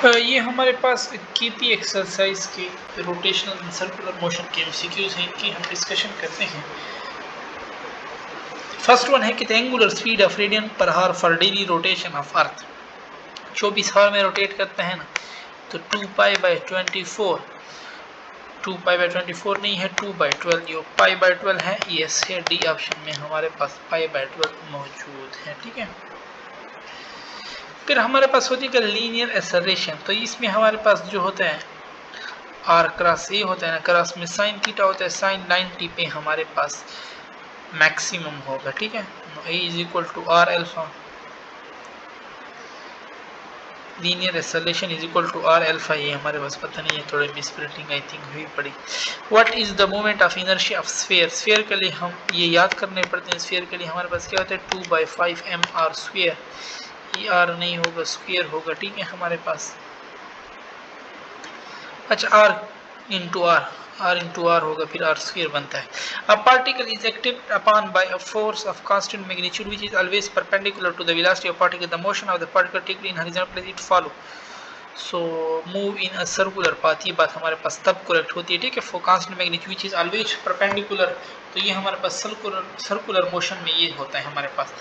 ये हमारे पास KP exercise के रोटेशनल एंड सर्कुलर मोशन के एमसीक्यूज हैं, इनकी हम डिस्कशन करते हैं। फर्स्ट वन है कि the angular speed of radian per hour for daily rotation of earth. 24 hour में रोटेट करते हैं ना, तो 2π/24, 2π/24 नहीं है, 2/12, जो π/12 है, यस है, डी ऑप्शन में हमारे पास π/12 मौजूद है। ठीक है, फिर हमारे पास होती है लीनियर एक्सेलरेशन। तो इसमें हमारे पास जो होता है आर क्रॉस ए होता है ना, क्रॉस में साइन थीटा होता है, साइन 90 पे हमारे पास मैक्सिमम होगा। ठीक है, A is equal to R alpha, linear acceleration is equal to R alpha. ये हमारे पास पता नहीं है, थोड़े मिसप्रिंटिंग आई थिंक हुई पड़ी। What is the moment of inertia of sphere. Sphere के लिए हम ये याद करने पड़ते हैं। स्फीयर के लिए हमारे पास क्या होता है 2/5 mr स्क्वायर, ये आर नहीं होगा, स्क्वायर होगा। ठीक है, हमारे पास अच्छा आर इंटू आर होगा, फिर आर स्क्वायर बनता है। A particle is active upon by a force of constant magnitude which is always perpendicular to the velocity of particle, the motion of the particle taken in horizontal plane it follow so move in a circular path. ये बात हमारे पास तब correct होती है। ठीक है, for constant magnitude which is always perpendicular, तो ये हमारे पास सर्कुलर मोशन में ये होता है हमारे पास।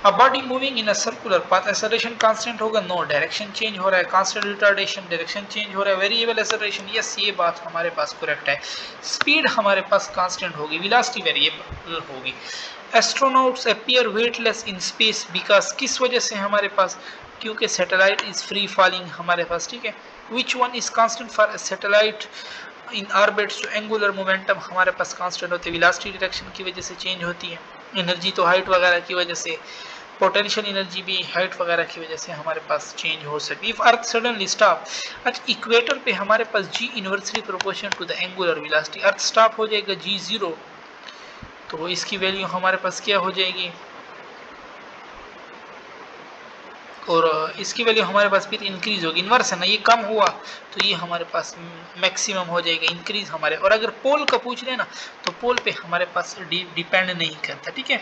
A body moving in a circular path, acceleration constant होगा, नो, डायरेक्शन चेंज हो रहा है, कांस्टेंट रिटार्डेशन, डायरेक्शन चेंज हो रहा है, वेरिएबल एक्सेलरेशन, यस, ये बात हमारे पास करेक्ट है। स्पीड हमारे पास कांस्टेंट होगी, वेलोसिटी वेरिएबल होगी। Astronauts appear weightless in space because, किस वजह से हमारे पास, क्योंकि सैटेलाइट इज फ्री फॉलिंग हमारे पास। ठीक है, which one is constant for satellite in orbit, जो एंगुलर मोमेंटम हमारे पास कांस्टेंट होती है, वेलोसिटी डायरेक्शन की वजह से चेंज होती है, एनर्जी तो हाइट वगैरह की वजह से, पोटेंशियल एनर्जी भी हाइट वगैरह की वजह से हमारे पास चेंज हो सकती है। इफ अर्थ सडनली स्टॉप, अच्छा इक्वेटर पे हमारे पास g inversely proportional to the angular velocity, earth stop हो जाएगा g0, तो इसकी वैल्यू हमारे पास क्या हो जाएगी, और इसकी वैल्यू हमारे पास फिर इंक्रीज होगी, इन्वर्स है ना, ये कम हुआ तो ये हमारे पास मैक्सिमम हो जाएगा, इंक्रीज हमारे। और अगर पोल का पूछ लेना तो पोल पे हमारे पास डिपेंड नहीं करता। ठीक है,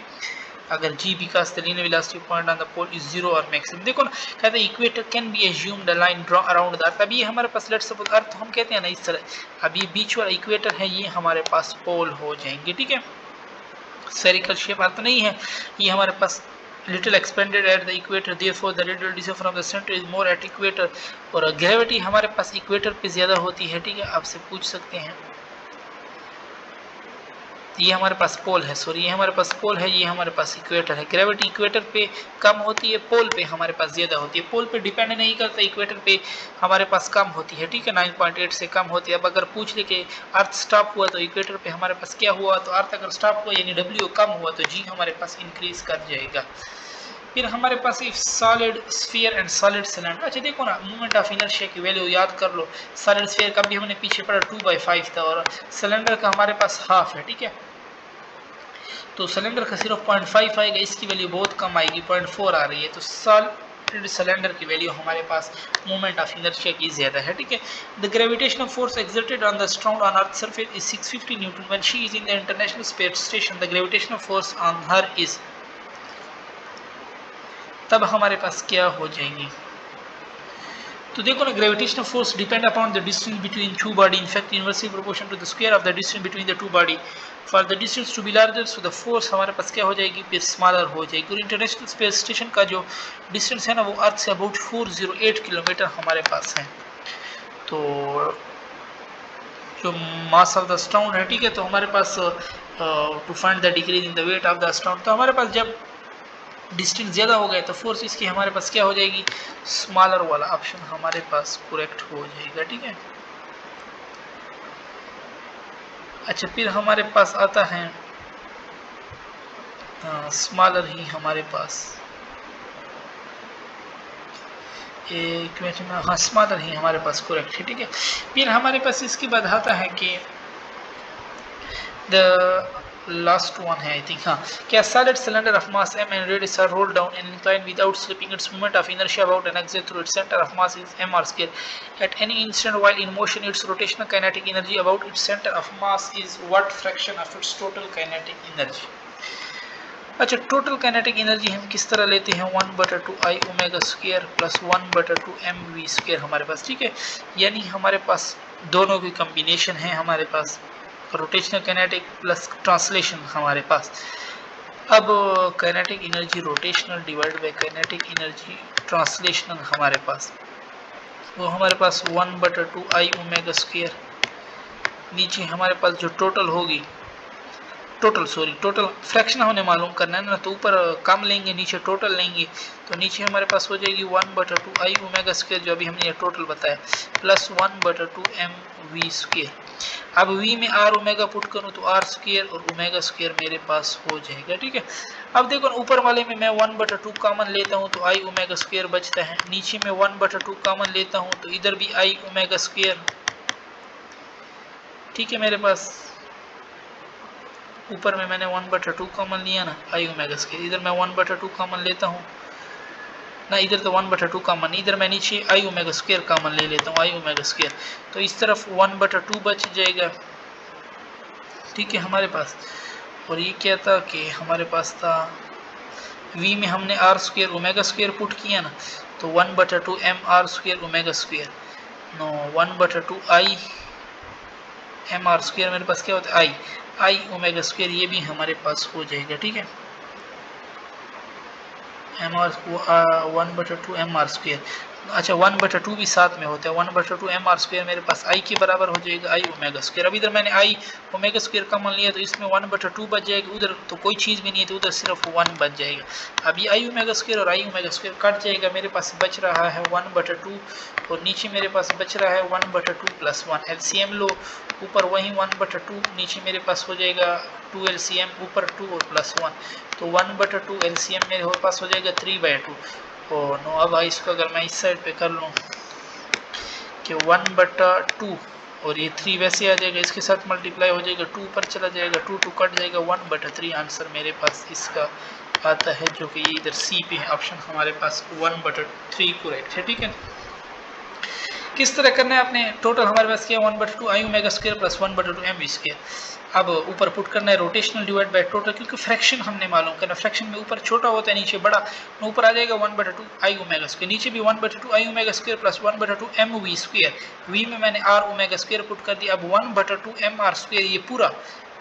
अगर g because the linear velocity point on the pole is 0 और मैक्सिमम। देखो ना, कहते हैं equator can be assumed a line draw around the earth. अभी हमारे पास लेट्स सपोज अर्थ हम कहते हैं ना इस तरह, अभी बीच वाला इक्वेटर है, ये हमारे पास पोल हो जाएंगे। ठीक है, स्फेरिकल शेप अर्थ नहीं है, ये हमारे पास little expanded at the equator, therefore the radial distance from the center is more at equator। और ग्रेविटी हमारे पास इक्वेटर पे ज्यादा होती है। ठीक है, आपसे पूछ सकते हैं, ये हमारे पास पोल है, सॉरी ये हमारे पास पोल है, ये हमारे पास इक्वेटर है। ग्रेविटी इक्वेटर पे कम होती है, पोल पे हमारे पास ज्यादा होती है। पोल पे डिपेंड नहीं करता, इक्वेटर पे हमारे पास कम होती है। ठीक है, 9.8 से कम होती है। अब अगर पूछ ले कि अर्थ स्टॉप हुआ तो इक्वेटर पे हमारे पास क्या हुआ, तो अर्थ अगर स्टॉप हुआ यानी डब्ल्यू कम हुआ तो जी हमारे पास इंक्रीज कर जाएगा। फिर हमारे पास if solid sphere and solid cylinder, अच्छा देखो ना, मोमेंट ऑफ इनर्शिया की वैल्यू याद कर लो। सॉलिड स्फीयर का भी हमने पीछे पढ़ा 2/5 था, और सिलेंडर का हमारे पास हाफ है। ठीक है, तो सिलेंडर का सिर्फ 0.5 आएगा, इसकी वैल्यू बहुत कम आएगी, 0.4 आ रही है। तो सॉलिड सिलेंडर की वैल्यू हमारे पास मोमेंट ऑफ इनर्शिया की ज्यादा है। ठीक है, the gravitational force exerted on the stone on earth surface is 650 newton when she is in the international space station, the gravitational force on her is, तब हमारे पास क्या हो जाएंगी, तो देखो ना, gravitational force depend upon the distance between two body, in fact inversely proportional to the square of the distance between the two body. For the distance to be larger, so the force हमारे पास क्या हो जाएगी, फिर smaller हो जाएगी। और international space station का जो डिस्टेंस है ना, वो अर्थ से अबाउट 408 किलोमीटर हमारे पास है। तो जो मास ऑफ द स्टोन है, ठीक है, तो हमारे पास to find the decrease in the weight of the stone, तो हमारे पास जब डिस्टेंस ज़्यादा हो गया तो फोर्स इसकी हमारे पास क्या हो जाएगी, स्मॉलर वाला ऑप्शन हमारे पास करेक्ट हो जाएगा। ठीक है, अच्छा फिर हमारे पास आता है स्मॉलर ही हमारे पास, एक मिनट में, हाँ स्मॉलर ही हमारे पास करेक्ट है। ठीक है, फिर हमारे पास इसके बाद आता है कि द लास्ट वन है आई थिंक, हाँ, क्या solid cylinder of mass m and radius are rolled down and inclined without slipping, its moment of inertia about an axis through its center of mass is m r square. At any instant while in motion, its rotational kinetic energy about its center of mass is what fraction of its total kinetic energy? अच्छा, total kinetic energy हम किस तरह लेते हैं, 1/2 I omega square plus 1/2 mv square हमारे पास, ठीक है। यानी हमारे पास दोनों की कॉम्बिनेशन है, हमारे पास रोटेशनल काइनेटिक प्लस ट्रांसलेशन हमारे पास। अब kinetic energy rotational divide by kinetic energy translational हमारे पास, वो हमारे पास 1/2 I ओमेगा स्क्वायर, नीचे हमारे पास जो टोटल होगी, टोटल फ्रैक्शन हमें मालूम करना है ना, तो ऊपर कम लेंगे नीचे टोटल लेंगे, तो नीचे हमारे पास हो जाएगी 1/2 I ओमेगा स्क्वायर जो अभी हमने टोटल बताया प्लस 1/2 mv स्क्वायर। अब v में r ओमेगा पुट करूं तो r स्क्वायर और ओमेगा स्क्वायर मेरे पास हो जाएगा, ठीक है। अब देखो ऊपर वाले में मैं 1/2 कॉमन लेता हूं तो I ओमेगा स्क्वायर बचता है, नीचे में 1/2 कॉमन लेता हूं तो इधर भी I ओमेगा स्क्वायर, ठीक है। मेरे पास ऊपर में मैंने 1/2 कॉमन लिया ना I ओमेगा स्क्वायर, इधर मैं 1/2 कॉमन लेता हूँ ना, इधर तो 1/2 कॉमन, इधर मैं नीचे I ओमेगा स्क्वायर कॉमन ले लेता हूँ, I ओमेगा स्क्वायर, तो इस तरफ 1/2 बच जाएगा, ठीक है हमारे पास। और ये क्या था कि हमारे पास था v में हमने r square omega square put किया ना, तो 1/2 m r square omega square, no 1/2 I m r square मेरे पास क्या होता है I ओमेगा स्क्वायर, ये भी हमारे पास हो जाएगा, ठीक है। M R 1/2 M R square, अच्छा 1/2 भी साथ में होता है, 1/2 एम आर स्क्वायर मेरे पास आई के बराबर हो जाएगा I ओमेगा स्क्वायर। अब इधर मैंने I ओमेगा स्क्वायर कॉमन लिया तो इसमें 1/2 बच जाएगा, उधर तो कोई चीज़ भी नहीं है तो उधर सिर्फ 1 बच जाएगा। अब ये I ओमेगा स्क्वायर और I ओमेगा स्क्वायर कट जाएगा, मेरे पास बच रहा है 1/2 और नीचे मेरे पास बच रहा है 1/2 प्लस 1, एलसीएम लो, ऊपर वही 1/2, नीचे मेरे पास हो जाएगा 2 एलसीएम, ऊपर 2 और प्लस 1, तो 1/2 एलसीएम मेरे पास हो जाएगा 3/2। और नो अब इसको अगर मैं इस साइड पे कर लूँ कि 1/2 और ये 3 वैसे आ जाएगा, इसके साथ मल्टीप्लाई हो जाएगा, 2 ऊपर चला जाएगा, 2 कट जाएगा, 1/3 आंसर मेरे पास इसका आता है, जो कि ये इधर सी पे है ऑप्शन हमारे पास 1/3 करेक्ट है, ठीक है। किस तरह करना है आपने, टोटल हमारे पास क्या 1/2 I omega square plus 1/2 m square, अब ऊपर पुट करना है रोटेशनल डिवाइड बाय टोटल, क्योंकि फ्रैक्शन हमने मालूम करना, फ्रैक्शन में ऊपर छोटा होता है नीचे बड़ा, ऊपर आ जाएगा 1/2 I ओमेगा स्क्वायर, नीचे भी 1/2 I omega square plus 1/2 mv square, v में मैंने r ओमेगा स्क्वायर पुट कर दिया, अब 1/2 mr स्क्वायर, ये पूरा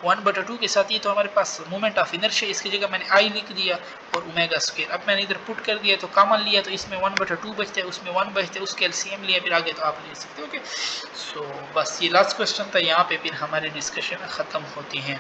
1/2 के साथ ये तो हमारे पास मोमेंट ऑफ इनर्शिया, इसकी जगह मैंने I लिख दिया और ओमेगा स्क्वायर, अब मैंने इधर पुट कर दिया तो कॉमन लिया तो इसमें 1/2 बचता है, उसमें 1 बचता है, उसके एलसीएम लिया, फिर आगे तो आप ले सकते हो, ओके। सो बस ये लास्ट क्वेश्चन था, यहाँ पे फिर हमारी डिस्कशन ख़त्म होती है।